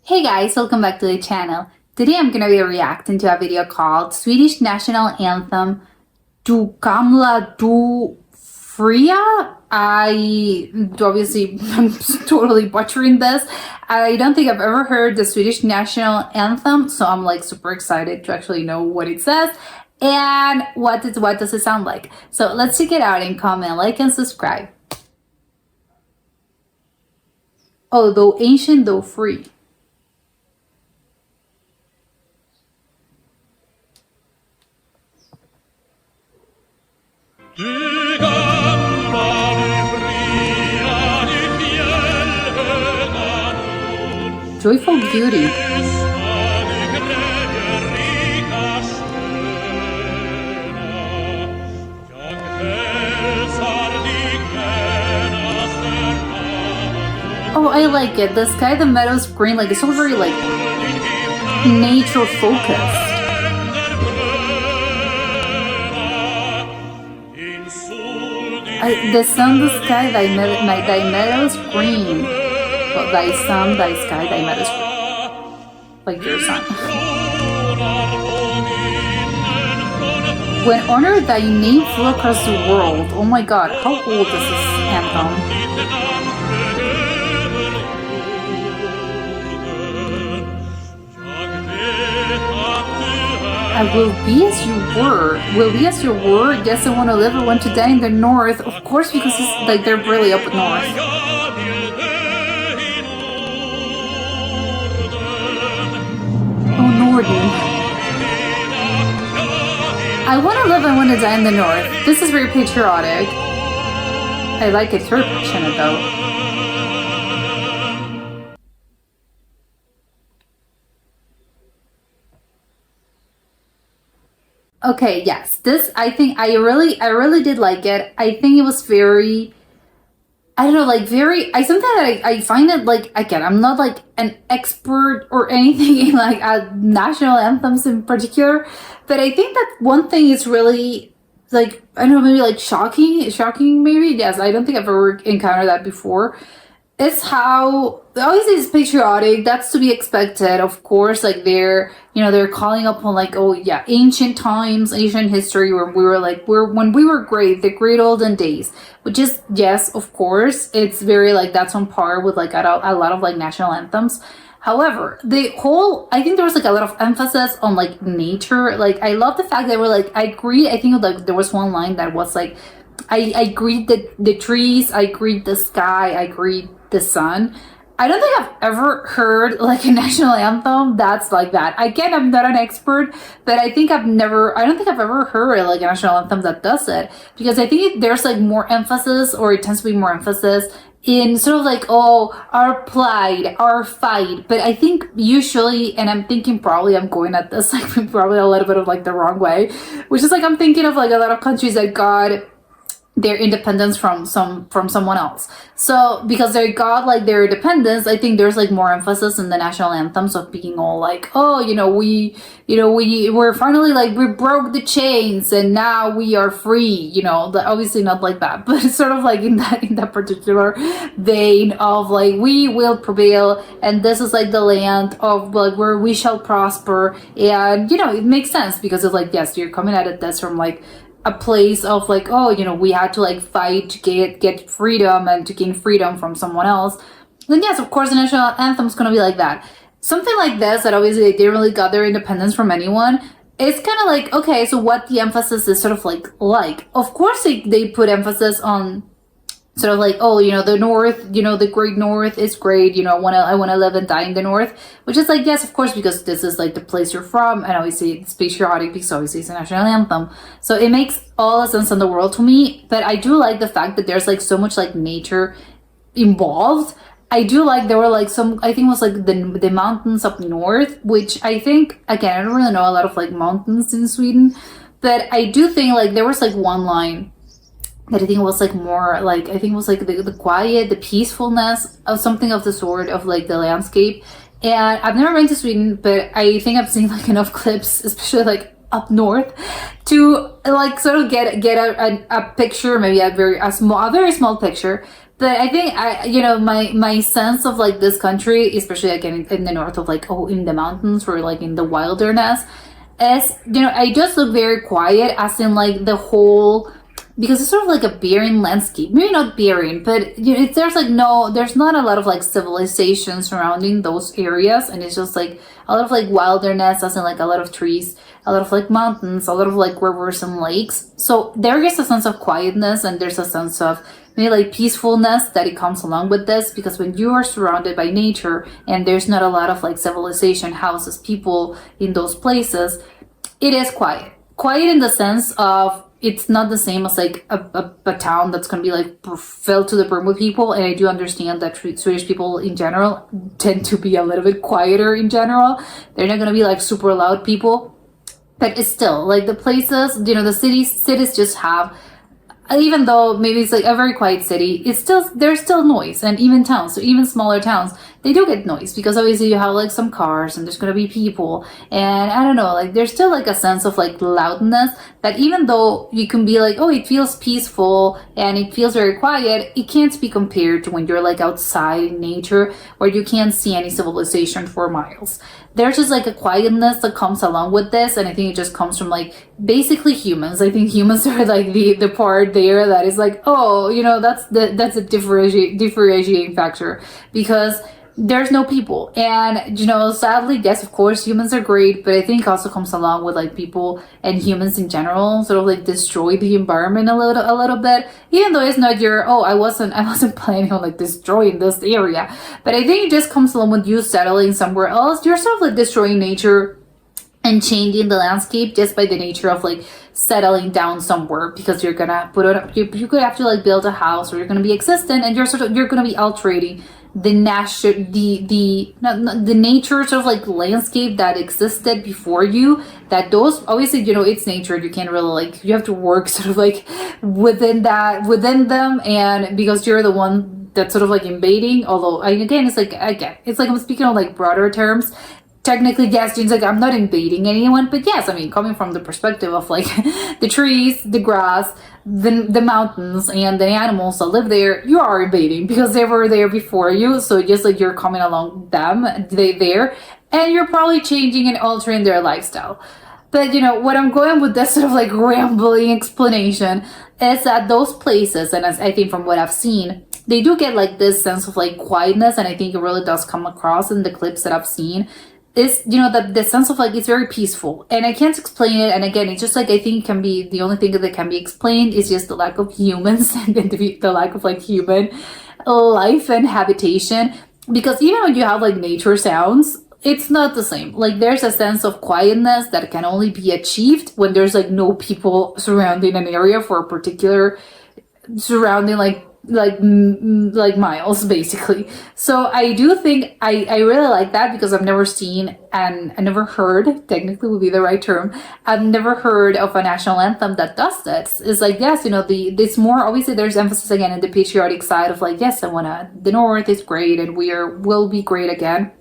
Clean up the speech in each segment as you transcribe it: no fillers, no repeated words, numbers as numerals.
Hey guys, welcome back to the channel. Today I'm gonna be reacting to a video called Swedish National Anthem Du Gamla Du Fria. I'm totally butchering this. I don't think I've ever heard the Swedish National Anthem, so I'm like super excited to actually know what it says and what does it sound like. So let's check it out and comment, like, and subscribe. Oh, though ancient, though free. Joyful beauty. Oh, I like it. The sky, the meadows, green, like it's all very like nature focused. The sun, the sky, thy meadows green. Well, thy sun, thy sky, thy meadows green. Like your sun. When honored, thy name flew across the world. Oh my god, how old is this anthem? I will be as you were. Will be as you were. Yes, I want to live. I want to die in the north. Of course, because it's like they're really up north. Oh, Norden. I want to live. I want to die in the north. This is very patriotic. I like it. It's very passionate, though. Okay, yes, this, I think I really did like it. I think it was very, I don't know, like very, something that I find it like, again, I'm not like an expert or anything in like national anthems in particular, but I think that one thing is really like, I don't know, maybe like shocking maybe. Yes, I don't think I've ever encountered that before. It's how obviously it's patriotic, that's to be expected, of course. Like they're calling upon like, oh yeah, ancient times, ancient history, where we were like when we were great, the great olden days, which is, yes, of course, it's very like that's on par with like a lot of like national anthems. However, I think there was like a lot of emphasis on like nature. Like I love the fact that we're like, I agree, I think like there was one line that was like, I greet the trees, I greet the sky, I greet the sun. I don't think I've ever heard like a national anthem that's like that. Again, I'm not an expert, but I don't think I've ever heard like a national anthem that does it, because I think there's like more emphasis, or it tends to be more emphasis in sort of like, oh, our plight, our fight. But I think usually, and I'm thinking probably I'm going at this like probably a little bit of like the wrong way, which is like I'm thinking of like a lot of countries that got their independence from someone else. So because they got like their independence, I think there's like more emphasis in the national anthems of being all like, oh, we're finally like, we broke the chains and now we are free, obviously not like that, but it's sort of like in that particular vein of like, we will prevail and this is like the land of like where we shall prosper. And it makes sense because it's like, yes, you're coming at this from like a place of like, oh, we had to like fight to get freedom and to gain freedom from someone else. Then yes, of course the national anthem is gonna be like that. Something like this, that obviously they didn't really got their independence from anyone. It's kind of like, okay, so what the emphasis is sort of like of course they put emphasis on sort of like, oh, the north, the great north is great, I want to live and die in the north, which is like, yes, of course, because this is like the place you're from, and obviously it's patriotic because obviously it's a national anthem, so it makes all the sense in the world to me. But I do like the fact that there's like so much like nature involved. I do like there were like some, I think it was like the mountains up north, which I think, again, I don't really know a lot of like mountains in Sweden, but I do think like there was like one line that I think was like more like, I think it was like the quiet, the peacefulness of something of the sort of like the landscape. And I've never been to Sweden, but I think I've seen like enough clips, especially like up north, to like sort of get a picture, maybe a very small picture, But I think my sense of like this country, especially like in the north of like in the mountains or like in the wilderness, is I just look very quiet, as in like the whole, because it's sort of like a barren landscape. Maybe not barren, but there's not a lot of like civilization surrounding those areas, and it's just like a lot of like wilderness, as in like a lot of trees, a lot of like mountains, a lot of like rivers and lakes. So there is a sense of quietness, and there's a sense of maybe like peacefulness that it comes along with this, because when you are surrounded by nature and there's not a lot of like civilization, houses, people in those places, it is quiet in the sense of it's not the same as like a town that's going to be like filled to the brim with people. And I do understand that Swedish people in general tend to be a little bit quieter in general. They're not going to be like super loud people, but it's still like the places, the cities just have, even though maybe it's like a very quiet city, there's still noise. And even towns, so even smaller towns, they do get noise, because obviously you have like some cars and there's gonna be people, and I don't know, like there's still like a sense of like loudness that, even though you can be like, oh, it feels peaceful and it feels very quiet, it can't be compared to when you're like outside in nature where you can't see any civilization for miles. There's just like a quietness that comes along with this, and I think it just comes from like basically humans. I think humans are like the part there that is like, oh, that's a differentiating factor, because there's no people. And sadly, yes, of course humans are great, but I think it also comes along with like people and humans in general sort of like destroy the environment a little bit, even though it's not I wasn't planning on like destroying this area. But I think it just comes along with you settling somewhere else. You're sort of like destroying nature and changing the landscape just by the nature of like settling down somewhere, because you're gonna put it, you could have to like build a house, or you're gonna be existent, and you're gonna be altering the nature sort of like landscape that existed before you. That those, obviously, it's nature, you can't really like, you have to work sort of like within them, and because you're the one that's sort of like invading. Although it's like I'm speaking on like broader terms. Technically, yes, Jane's like, I'm not invading anyone, but yes, I mean, coming from the perspective of like the trees, the grass, the mountains, and the animals that live there, you are invading, because they were there before you. So just like you're coming along there, and you're probably changing and altering their lifestyle. But what I'm going with this sort of like rambling explanation is that those places, and as I think from what I've seen, they do get like this sense of like quietness, and I think it really does come across in the clips that I've seen. Is the sense of like, it's very peaceful, and I can't explain it. And again, it's just like, I think it can be, the only thing that can be explained is just the lack of humans and the lack of like human life and habitation. Because even when you have like nature sounds, it's not the same. Like there's a sense of quietness that can only be achieved when there's like no people surrounding an area for a particular surrounding, like miles basically. So I do think I really like that, because I've never seen, and I never heard, technically would be the right term, I've never heard of a national anthem that does this. It's like, yes, this more, obviously there's emphasis again in the patriotic side of like, yes, the North is great and will be great again.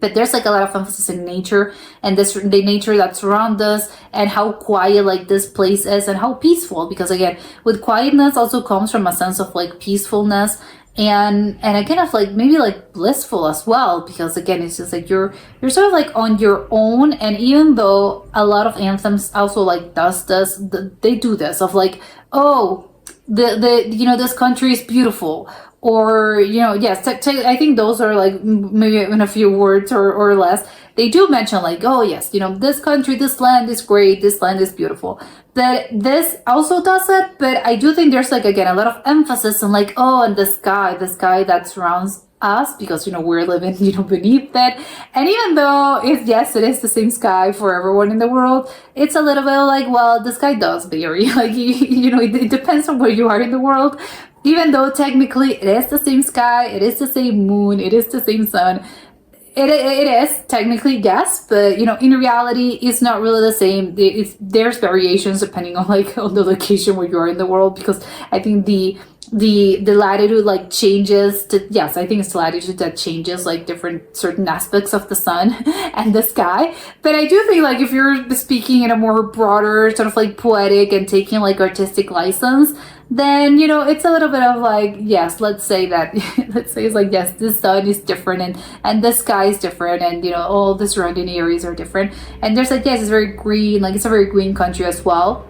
But there's like a lot of emphasis in nature, and the nature that surrounds us, and how quiet like this place is, and how peaceful. Because again, with quietness also comes from a sense of like peacefulness, and again of like maybe like blissful as well. Because again, it's just like you're sort of like on your own. And even though a lot of anthems also like does this, they do this of like, oh, this country is beautiful. Or yes, I think those are like maybe in a few words or less. They do mention like, oh yes, this country, this land is great, this land is beautiful. But this also does it. But I do think there's like, again, a lot of emphasis on like, oh, and the sky that surrounds us, because we're living beneath that. And even though it is the same sky for everyone in the world, it's a little bit like, well, the sky does vary. Like it depends on where you are in the world. Even though technically it is the same sky, it is the same moon, it is the same sun. It is technically, yes, but in reality, it's not really the same. There's variations depending on on the location where you are in the world, because I think the latitude like changes to, yes, I think it's the latitude that changes like different certain aspects of the sun and the sky. But I do think like if you're speaking in a more broader sort of like poetic and taking like artistic license, then it's a little bit of like, yes, let's say that let's say it's like, yes, this sun is different, and the sky is different, and all the surrounding areas are different, and there's like, yes, it's very green, like it's a very green country as well,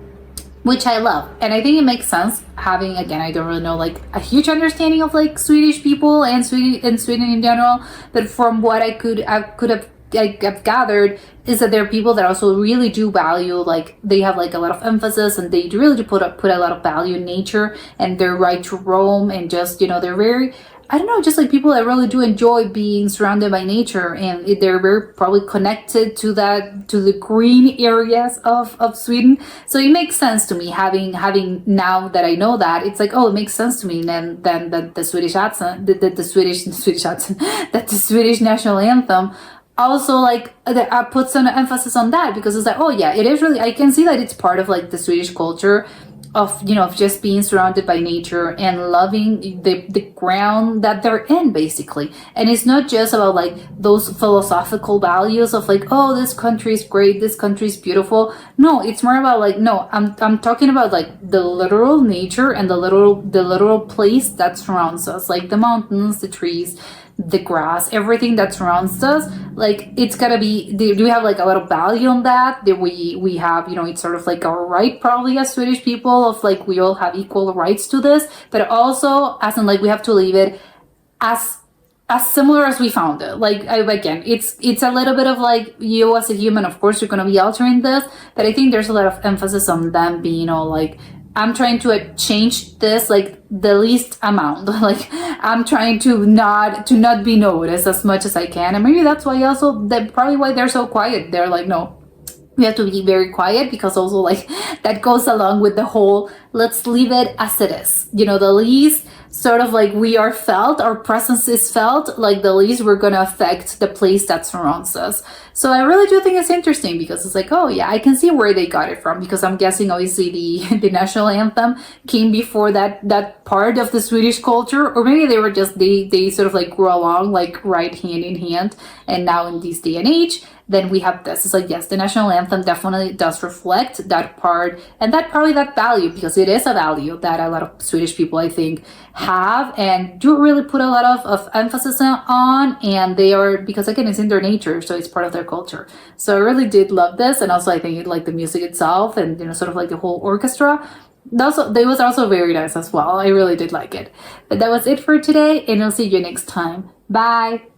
which I love. And I think it makes sense having, again, I don't really know like a huge understanding of like Swedish people and Sweden in general, but from what I could have I've gathered is that there are people that also really do value, like they have like a lot of emphasis, and they really do put a lot of value in nature and their right to roam, and just they're very, I don't know, just like people that really do enjoy being surrounded by nature, and they're very probably connected to the green areas of Sweden. So it makes sense to me having now that I know that, it's like, oh, it makes sense to me then the Swedish accent, the Swedish accent, that the Swedish national anthem also like puts an emphasis on that, because it's like, oh yeah, it is really, I can see that it's part of like the Swedish culture of of just being surrounded by nature and loving the ground that they're in, basically. And it's not just about like those philosophical values of like, oh, this country is great, this country is beautiful. No, it's more about like, no, I'm talking about like the literal nature and the literal place that surrounds us, like the mountains, the trees, the grass, everything that surrounds us. Like, it's gotta be, do we have like a lot of value on that? That we have, it's sort of like our right, probably as Swedish people, of like, we all have equal rights to this, but also as in like, we have to leave it as similar as we found it. Like, again, it's a little bit of like, you as a human, of course you're gonna be altering this, but I think there's a lot of emphasis on them being all like, I'm trying to change this like the least amount. Like, I'm trying to not be noticed as much as I can, and maybe that's why also that probably why they're so quiet. They're like, no, we have to be very quiet, because also like that goes along with the whole, let's leave it as it is. The least sort of like we are felt, our presence is felt, like the least we're gonna affect the place that surrounds us. So I really do think it's interesting, because it's like, oh yeah, I can see where they got it from, because I'm guessing obviously the national anthem came before that part of the Swedish culture, or maybe they were just they sort of like grew along like right hand in hand, and now in this day and age, then we have this. It's like, yes, the national anthem definitely does reflect that part, and that probably that value, because it is a value that a lot of Swedish people, I think, have and do really put a lot of emphasis on, and they are, because again, it's in their nature, so it's part of their culture. So I really did love this, and also I think like the music itself, and sort of like the whole orchestra, they was also very nice as well. I really did like it. But that was it for today, and I'll see you next time. Bye.